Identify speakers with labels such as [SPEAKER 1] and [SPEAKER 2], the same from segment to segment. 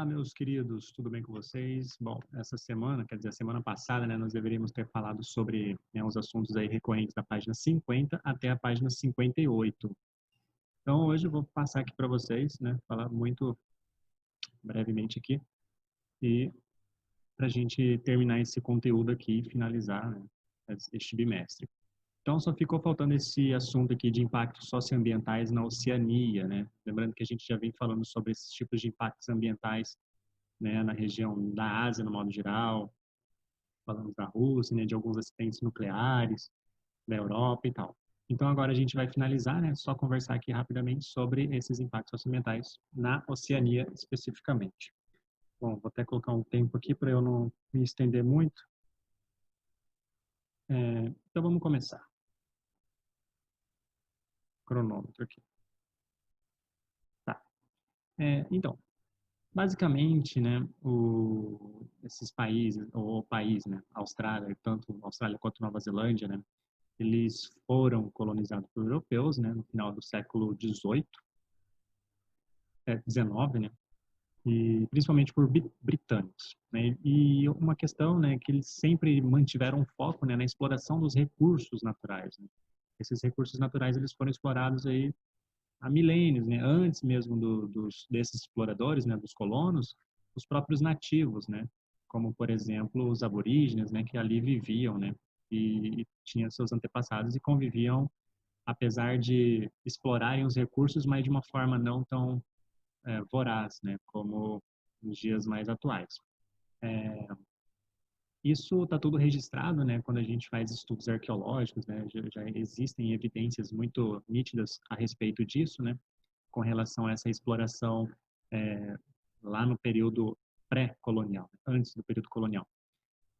[SPEAKER 1] Olá, meus queridos, tudo bem com vocês? Bom, essa semana, quer dizer, a semana passada, né, nós deveríamos ter falado sobre, né, os assuntos aí recorrentes da página 50 até a página 58. Então, hoje eu vou passar aqui para vocês, né, falar muito brevemente aqui, e para a gente terminar esse conteúdo aqui e finalizar, né, este bimestre. Então, só ficou faltando esse assunto aqui de impactos socioambientais na Oceania, né? Lembrando que a gente já vem falando sobre esses tipos de impactos ambientais, né, na região da Ásia, no modo geral, falamos da Rússia, né, de alguns acidentes nucleares, da Europa e tal. Então, agora a gente vai finalizar, né, só conversar aqui rapidamente sobre esses impactos socioambientais na Oceania especificamente. Bom, vou até colocar um tempo aqui para eu não me estender muito. Então, vamos começar. Cronômetro aqui. Tá. Então, basicamente, né, esses países, ou o país, né, Austrália, tanto Austrália quanto Nova Zelândia, né, eles foram colonizados por europeus, né, no final do século XVIII, XIX, né, e principalmente por britânicos, né, e uma questão, né, que eles sempre mantiveram um foco, né, na exploração dos recursos naturais, né. Esses recursos naturais eles foram explorados aí há milênios, né, antes mesmo desses exploradores, né, dos colonos, os próprios nativos, né, como por exemplo os aborígenes, né, que ali viviam, né, e tinham seus antepassados e conviviam, apesar de explorarem os recursos, mas de uma forma não tão voraz, né, como nos dias mais atuais. Isso está tudo registrado, né, quando a gente faz estudos arqueológicos, né, já existem evidências muito nítidas a respeito disso, né, com relação a essa exploração lá no período pré-colonial, antes do período colonial.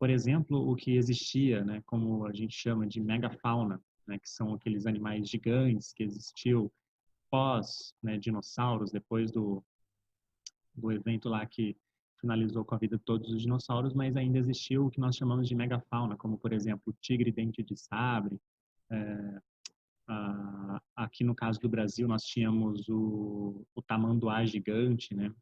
[SPEAKER 1] Por exemplo, o que existia, né, como a gente chama de megafauna, né, que são aqueles animais gigantes que existiu pós, né, dinossauros, depois do evento lá que finalizou com a vida de todos os dinossauros, mas ainda existiu o que nós chamamos de megafauna, como, por exemplo, o tigre dente de sabre. Aqui no caso do Brasil, nós tínhamos o tamanduá gigante, né?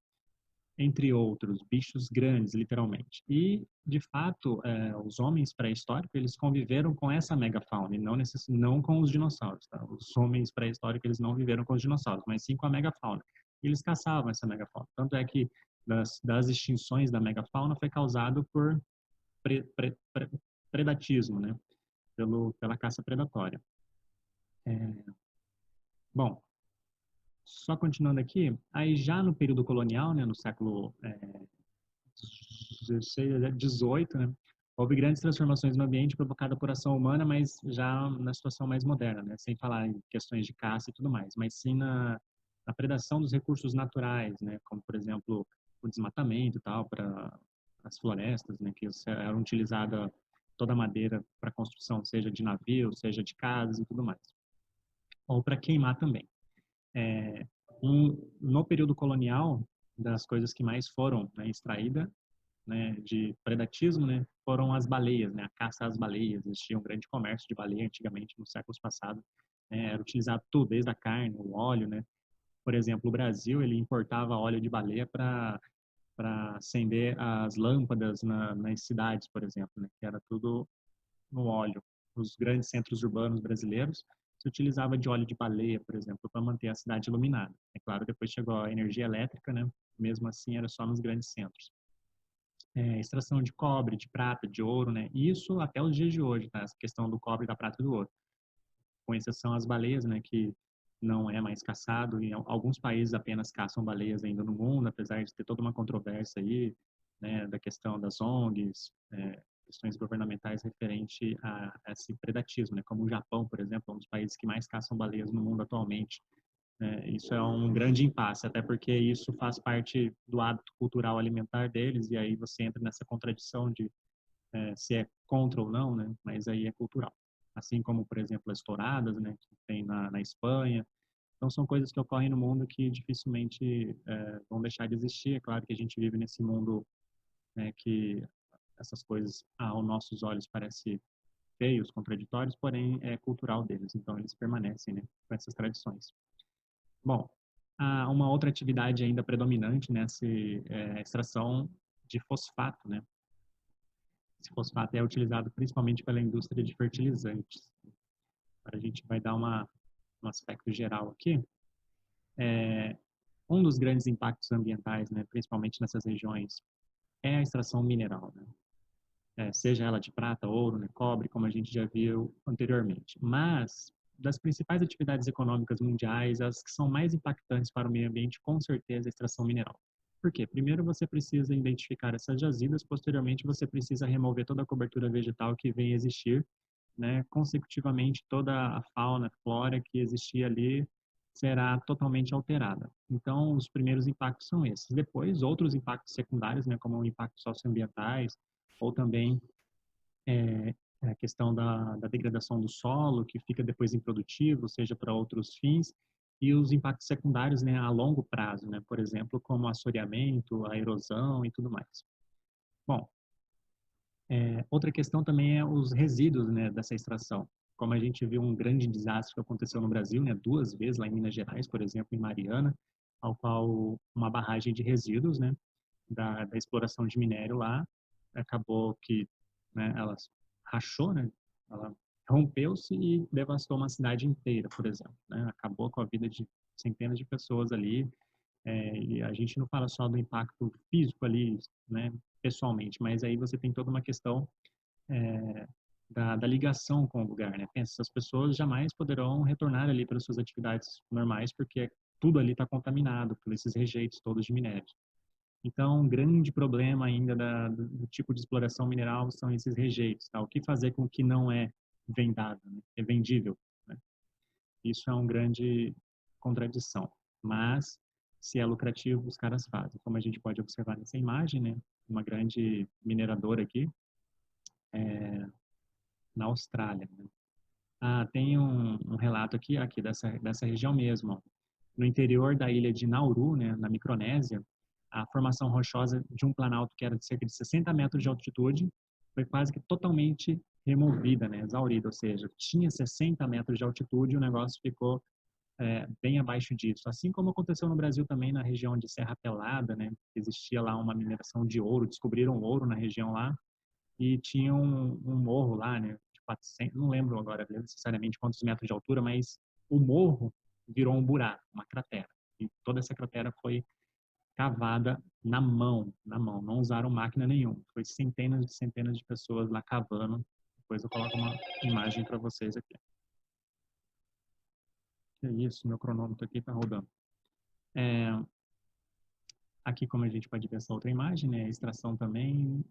[SPEAKER 1] Entre outros, bichos grandes, literalmente. E, de fato, os homens pré-históricos, eles conviveram com essa megafauna, e não com os dinossauros, tá? Os homens pré-históricos, eles não viveram com os dinossauros, mas sim com a megafauna. E eles caçavam essa megafauna. Tanto é que das extinções da megafauna foi causado por predatismo, né? Pela caça predatória. Bom, só continuando aqui, aí já no período colonial, né, no século 18, né, houve grandes transformações no ambiente provocadas por ação humana, mas já na situação mais moderna, né, sem falar em questões de caça e tudo mais, mas sim na predação dos recursos naturais, né, como por exemplo o desmatamento e tal para as florestas, né, que eram utilizadas toda a madeira para construção, seja de navios, seja de casas e tudo mais, ou para queimar também. No período colonial, das coisas que mais foram, né, extraídas, né, de predatismo, né, foram as baleias, né, a caça às baleias. Existia um grande comércio de baleia antigamente, nos séculos passados, né, era utilizado tudo, desde a carne, o óleo, né. Por exemplo, o Brasil, ele importava óleo de baleia para acender as lâmpadas nas cidades, por exemplo, né, que era tudo no óleo. Nos grandes centros urbanos brasileiros, se utilizava de óleo de baleia, por exemplo, para manter a cidade iluminada. É claro, depois chegou a energia elétrica, né? Mesmo assim, era só nos grandes centros. Extração de cobre, de prata, de ouro, né? Isso até os dias de hoje, tá? Essa questão do cobre, da prata e do ouro. Com exceção às baleias, né? Que não é mais caçado. Em alguns países apenas caçam baleias ainda no mundo, apesar de ter toda uma controvérsia aí, né? Da questão das ONGs, questões governamentais referente a esse predatismo, né? Como o Japão, por exemplo, é um dos países que mais caçam baleias no mundo atualmente. Isso é um grande impasse, até porque isso faz parte do hábito cultural alimentar deles, e aí você entra nessa contradição de se é contra ou não, né? Mas aí é cultural. Assim como, por exemplo, as touradas, né? Que tem na Espanha. Então, são coisas que ocorrem no mundo que dificilmente vão deixar de existir. É claro que a gente vive nesse mundo, né, que essas coisas, aos nossos olhos, parecem feios, contraditórios, porém é cultural deles. Então, eles permanecem, né, com essas tradições. Bom, Uma outra atividade ainda predominante nessa extração de fosfato, né? Esse fosfato é utilizado principalmente pela indústria de fertilizantes. Agora a gente vai dar um aspecto geral aqui. Um dos grandes impactos ambientais, né, principalmente nessas regiões, é a extração mineral, né? Seja ela de prata, ouro, né, cobre, como a gente já viu anteriormente. Mas, das principais atividades econômicas mundiais, as que são mais impactantes para o meio ambiente, com certeza, é a extração mineral. Por quê? Primeiro você precisa identificar essas jazidas, posteriormente você precisa remover toda a cobertura vegetal que vem existir, né? Consecutivamente, toda a fauna, flora que existia ali será totalmente alterada. Então, os primeiros impactos são esses. Depois, outros impactos secundários, né, como impactos socioambientais, ou também é, a questão da degradação do solo, que fica depois improdutivo, seja para outros fins, e os impactos secundários, né, a longo prazo, né, por exemplo, como assoreamento, a erosão e tudo mais. Bom, outra questão também é os resíduos, né, dessa extração. Como a gente viu um grande desastre que aconteceu no Brasil, né, 2 vezes lá em Minas Gerais, por exemplo, em Mariana, ao qual uma barragem de resíduos, né, da exploração de minério lá, acabou que, né, ela rachou, né, ela rompeu-se e devastou uma cidade inteira, por exemplo, né, acabou com a vida de centenas de pessoas ali, e a gente não fala só do impacto físico ali, né, pessoalmente, mas aí você tem toda uma questão da ligação com o lugar, né? Pensa, essas pessoas jamais poderão retornar ali para suas atividades normais, porque tudo ali está contaminado por esses rejeitos todos de minérios. Então, um grande problema ainda do tipo de exploração mineral são esses rejeitos, tá? O que fazer com o que não é vendado, né? É vendível, né? Isso é uma grande contradição. Mas, se é lucrativo, os caras fazem. Como a gente pode observar nessa imagem, né? Uma grande mineradora aqui, na Austrália, né? Tem um relato aqui dessa região mesmo. Ó. No interior da ilha de Nauru, né, na Micronésia, a formação rochosa de um planalto que era de cerca de 60 metros de altitude foi quase que totalmente removida, né, exaurida, ou seja, tinha 60 metros de altitude e o negócio ficou bem abaixo disso. Assim como aconteceu no Brasil também na região de Serra Pelada, né, existia lá uma mineração de ouro, descobriram ouro na região lá, e tinha um morro lá, né, de 400, não lembro agora necessariamente quantos metros de altura, mas o morro virou um buraco, uma cratera. E toda essa cratera foi cavada na mão, não usaram máquina nenhuma. Foi centenas de pessoas lá cavando. Depois eu coloco uma imagem para vocês aqui. Que é isso, meu cronômetro aqui está rodando. Aqui, como a gente pode ver essa outra imagem, né, a extração também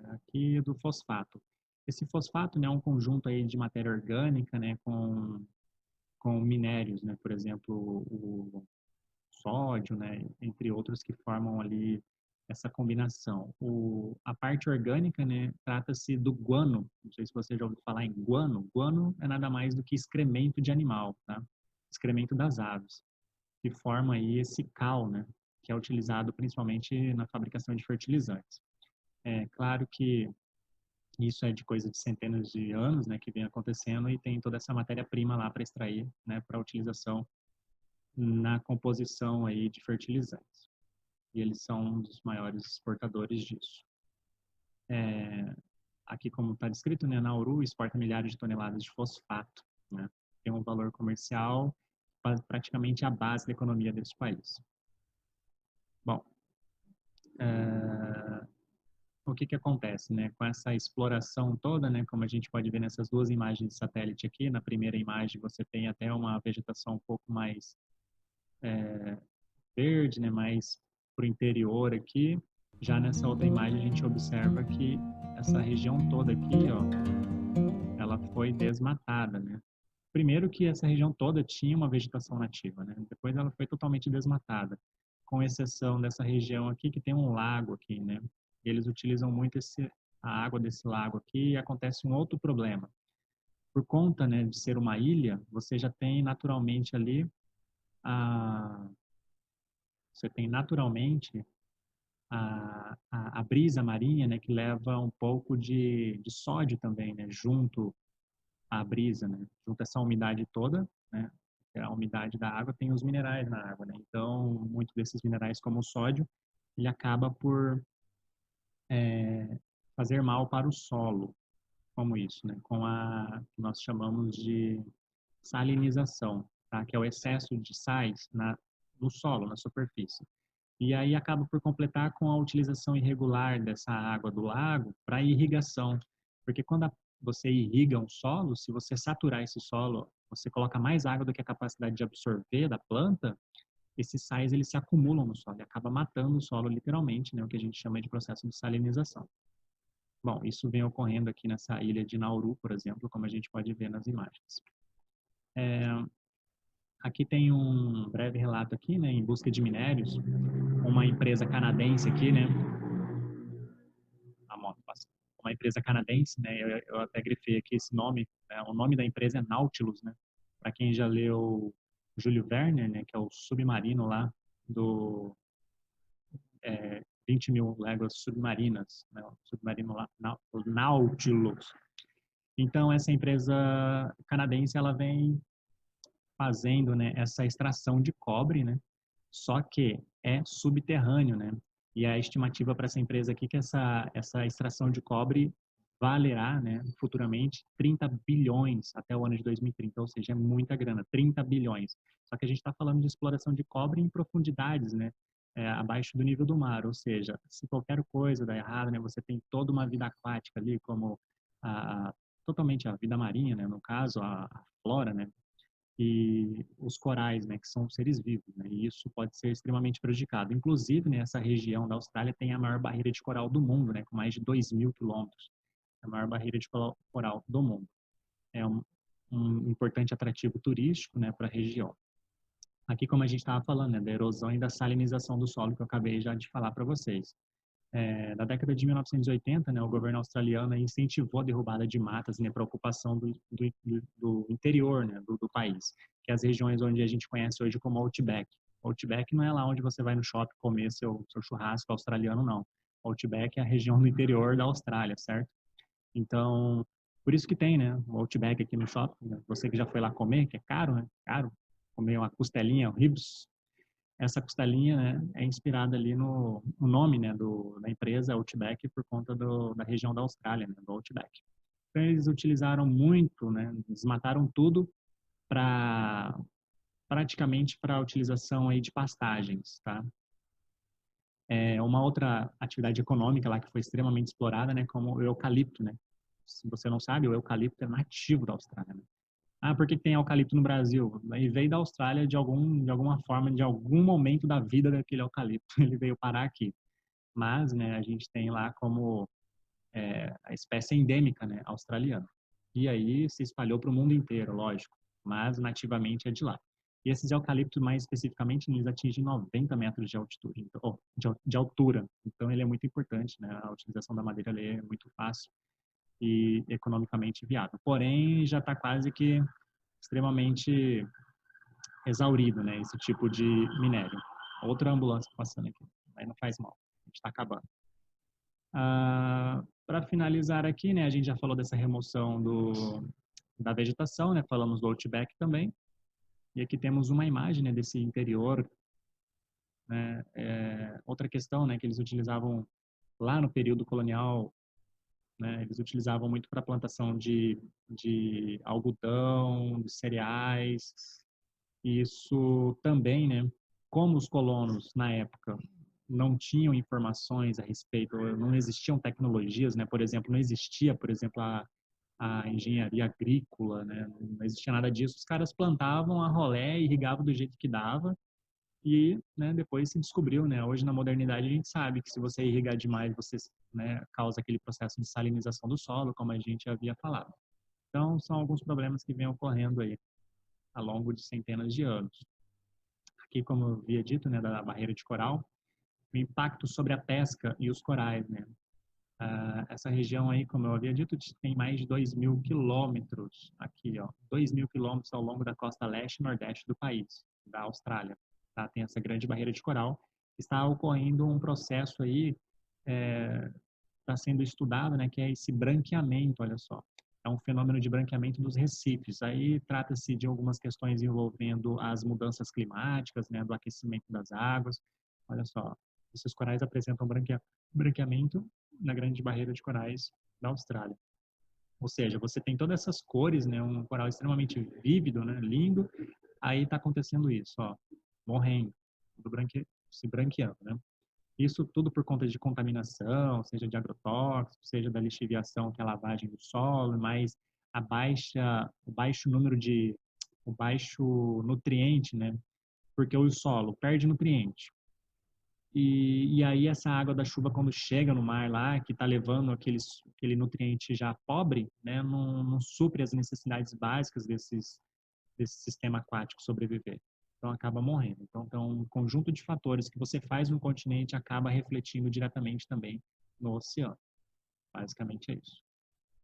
[SPEAKER 1] aqui do fosfato. Esse fosfato, né, é um conjunto aí de matéria orgânica, né, com minérios, né, por exemplo, o sódio, né, entre outros que formam ali essa combinação. A parte orgânica, né, trata-se do guano. Não sei se você já ouviu falar em guano. Guano é nada mais do que excremento de animal, tá? Excremento das aves, que forma aí esse cal, né, que é utilizado principalmente na fabricação de fertilizantes. É claro que isso é de coisa de centenas de anos, né, que vem acontecendo e tem toda essa matéria-prima lá para extrair, né, para utilização na composição aí de fertilizantes. E eles são um dos maiores exportadores disso. Aqui, como está descrito, né, Nauru exporta milhares de toneladas de fosfato, né, tem um valor comercial praticamente a base da economia desse país. Bom, o que que acontece, né? Com essa exploração toda, né? Como a gente pode ver nessas duas imagens de satélite aqui, na primeira imagem você tem até uma vegetação um pouco mais verde, né? Mais para o interior aqui. Já nessa outra imagem a gente observa que essa região toda aqui, ó, ela foi desmatada, né? Primeiro que essa região toda tinha uma vegetação nativa, né? Depois ela foi totalmente desmatada, com exceção dessa região aqui que tem um lago aqui, né? Eles utilizam muito a água desse lago aqui e acontece um outro problema. Por conta, né, de ser uma ilha, você já tem naturalmente ali a você tem naturalmente a brisa marinha, né, que leva um pouco de sódio também, né, junto à brisa, né, junto a essa umidade toda, né, porque a umidade da água tem os minerais na água, né? Então, muito desses minerais, como o sódio, ele acaba por fazer mal para o solo, como isso, né? Com a que nós chamamos de salinização, tá? Que é o excesso de sais no solo, na superfície. E aí acaba por completar com a utilização irregular dessa água do lago para irrigação, porque quando você irriga um solo, se você saturar esse solo, você coloca mais água do que a capacidade de absorver da planta, esses sais eles se acumulam no solo e acaba matando o solo literalmente, né, o que a gente chama de processo de salinização. Bom, isso vem ocorrendo aqui nessa ilha de Nauru, por exemplo, como a gente pode ver nas imagens. Aqui tem um breve relato aqui, né, em busca de minérios, uma empresa canadense aqui, né, a moto passa. Uma empresa canadense, né, eu até grifei aqui esse nome, né, o nome da empresa é Nautilus, né, para quem já leu Júlio Verne, né, que é o submarino lá do 20 mil léguas submarinas, né, o submarino lá, o Nautilus. Então, essa empresa canadense, ela vem fazendo, né, essa extração de cobre, né, só que é subterrâneo, né, e a estimativa para essa empresa aqui é que essa extração de cobre valerá, né, futuramente 30 bilhões até o ano de 2030, ou seja, é muita grana, 30 bilhões. Só que a gente está falando de exploração de cobre em profundidades, né, abaixo do nível do mar, ou seja, se qualquer coisa dá errado, né, você tem toda uma vida aquática ali, como totalmente a vida marinha, né, no caso, a flora, né, e os corais, né, que são seres vivos, né, e isso pode ser extremamente prejudicado. Inclusive, né, essa região da Austrália tem a maior barreira de coral do mundo, né, com mais de 2.000 quilômetros, a maior barreira de coral do mundo. É um importante atrativo turístico, né, para a região. Aqui, como a gente estava falando, né, da erosão e da salinização do solo, que eu acabei já de falar para vocês. Na década de 1980, né, o governo australiano incentivou a derrubada de matas, né, para a ocupação do interior, né, do país, que é as regiões onde a gente conhece hoje como Outback. Outback não é lá onde você vai no shopping comer seu churrasco australiano, não. Outback é a região do interior da Austrália, certo? Então, por isso que tem, né, o Outback aqui no shopping. Né? Você que já foi lá comer, que é caro, né? Caro. Comer uma costelinha, ribs, essa costelinha, né, é inspirada ali no nome, né, da empresa Outback por conta da região da Austrália, né, do Outback. Então, eles utilizaram muito, né, desmataram tudo para praticamente para a utilização aí de pastagens, tá? Uma outra atividade econômica lá que foi extremamente explorada, né, como o eucalipto, né? Se você não sabe, o eucalipto é nativo da Austrália, né? Por que tem eucalipto no Brasil? Ele veio da Austrália de alguma forma, de algum momento da vida daquele eucalipto. Ele veio parar aqui. Mas, né, a gente tem lá como a espécie endêmica, né, australiana. E aí se espalhou para o mundo inteiro, lógico. Mas nativamente é de lá. E esses eucaliptos, mais especificamente, eles atingem 90 metros de altitude, então, de altura. Então, ele é muito importante, né? A utilização da madeira ali é muito fácil e economicamente viável. Porém, já está quase que extremamente exaurido, né, esse tipo de minério. Outra ambulância passando aqui, aí não faz mal, a gente está acabando. Para finalizar aqui, né, a gente já falou dessa remoção da vegetação, né, falamos do Outback também, e aqui temos uma imagem, né, desse interior, né, outra questão, né, que eles utilizavam lá no período colonial, né, eles utilizavam muito para plantação de algodão, de cereais. Isso também, né, como os colonos na época não tinham informações a respeito, não existiam tecnologias, né, por exemplo, não existia, por exemplo, a engenharia agrícola, né, não existia nada disso, os caras plantavam a rolé, irrigavam do jeito que dava e, né, depois se descobriu, né, hoje na modernidade a gente sabe que se você irrigar demais, você, né, causa aquele processo de salinização do solo, como a gente havia falado. Então, são alguns problemas que vêm ocorrendo aí ao longo de centenas de anos. Aqui, como eu havia dito, né, da barreira de coral, o impacto sobre a pesca e os corais, né? Essa região aí, como eu havia dito, tem mais de 2.000 quilômetros aqui, ó, 2.000 quilômetros ao longo da costa leste e nordeste do país, da Austrália, tá? Tem essa grande barreira de coral. Está ocorrendo um processo aí, está sendo estudado, né, que é esse branqueamento, olha só. é um fenômeno de branqueamento dos recifes. Aí trata-se de algumas questões envolvendo as mudanças climáticas, né, do aquecimento das águas. Olha só, esses corais apresentam branqueamento na Grande Barreira de Corais da Austrália. Ou seja, você tem todas essas cores, né, um coral extremamente vívido, né, lindo, aí está acontecendo isso, ó, morrendo, se branqueando, né? Isso tudo por conta de contaminação, seja de agrotóxicos, seja da lixiviação, que é a lavagem do solo, mas o baixo número de, o baixo nutriente, né? Porque o solo perde nutriente. E aí essa água da chuva, quando chega no mar lá, que está levando aquele nutriente já pobre, né? Não supre as necessidades básicas desse sistema aquático sobreviver. Então acaba morrendo. Então, um conjunto de fatores que você faz no continente acaba refletindo diretamente também no oceano. Basicamente é isso.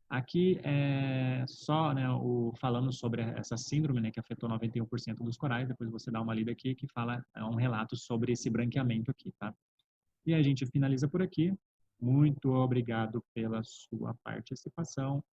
[SPEAKER 1] Aqui é só, né, falando sobre essa síndrome, né, que afetou 91% dos corais. Depois você dá uma lida aqui que fala um relato sobre esse branqueamento aqui, tá? E a gente finaliza por aqui. Muito obrigado pela sua participação.